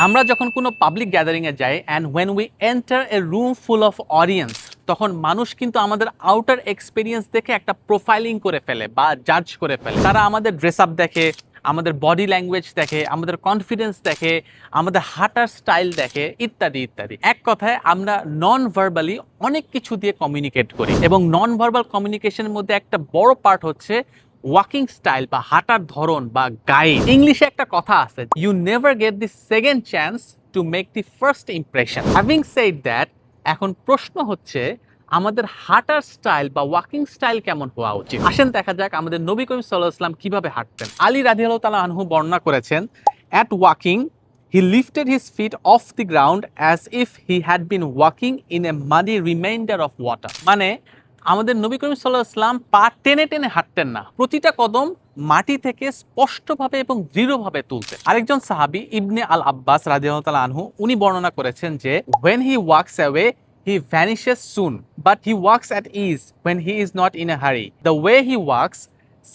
আমরা যখন কোনো পাবলিক গ্যাদারিংয়ে যাই and when we enter a room full of audience, তখন মানুষ কিন্তু আমাদের আউটার এক্সপিরিয়েন্স দেখে একটা প্রোফাইলিং করে ফেলে বা জাজ করে ফেলে। তারা আমাদের ড্রেস আপ দেখে, আমাদের বডি ল্যাঙ্গুয়েজ দেখে, আমাদের কনফিডেন্স দেখে, আমাদের হাঁটার স্টাইল দেখে, ইত্যাদি ইত্যাদি। এক কথায় আমরা নন ভার্বালি অনেক কিছু দিয়ে কমিউনিকেট করি, এবং নন ভার্বাল কমিউনিকেশনের মধ্যে একটা বড় পার্ট হচ্ছে ওয়াকিং স্টাইল বা হাঁটার ধরন বা গাইড। ইংলিশে একটা কথা আছে, you never get the second chance to make the first impression. Having said that, এখন প্রশ্ন হচ্ছে আমাদের হাঁটার স্টাইল বা ওয়াকিং স্টাইল কেমন হওয়া উচিত। আসেন দেখা যাক আমাদের নবী করিম সাল্লাল্লাহু আলাইহি ওয়াসাল্লাম কিভাবে হাঁটতেন। আলী রাদিয়াল্লাহু তাআলা আনহু বর্ণনা করেছেন, at walking he lifted his feet off the ground as if he had been walking in a muddy remainder of water। মানে আমাদের নবী করিম সাল্লাল্লাহু আলাইহি ওয়াসাল্লাম পা টেনে টেনে হাঁটতেন না, প্রতিটা কদম মাটি থেকে স্পষ্টভাবে এবং দৃঢ়ভাবে তুলতেন। আরেকজন সাহাবী ইবনে আল আব্বাস রাদিয়াল্লাহু তাআলা আনহু উনি বর্ণনা করেছেন যে, when he walks away he vanishes soon but he walks at ease when he is not in a hurry, the way he walks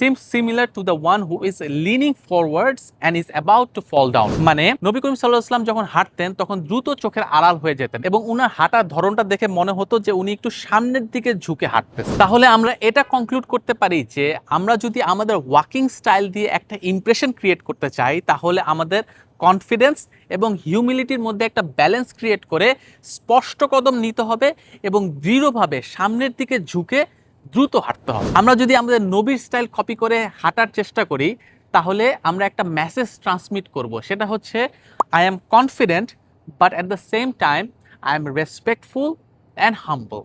seems similar to the one who is leaning forwards and is about to fall down। মানে নবী করিম সাল্লাল্লাহু আলাইহি ওয়াসাল্লাম যখন হাঁটতেন তখন দ্রুত চোখের আড়াল হয়ে যেতেন, এবং উনার হাঁটার ধরনটা দেখে মনে হতো যে উনি একটু সামনের দিকে ঝুঁকে হাঁটতেন। তাহলে আমরা এটা কনক্লুড করতে পারি যে আমরা যদি আমাদের ওয়াকিং স্টাইল দিয়ে একটা ইমপ্রেশন ক্রিয়েট করতে চাই, তাহলে আমাদের কনফিডেন্স এবং হিউমিলিটির মধ্যে একটা ব্যালেন্স ক্রিয়েট করে স্পষ্ট কদম নিতে হবে এবং দৃঢ়ভাবে সামনের দিকে ঝুঁকে দ্রুত হাঁটতে হবে। আমরা যদি আমাদের নবীর স্টাইল কপি করে হাঁটার চেষ্টা করি, তাহলে আমরা একটা মেসেজ ট্রান্সমিট করব, সেটা হচ্ছে I am confident but at the same time I am respectful and humble.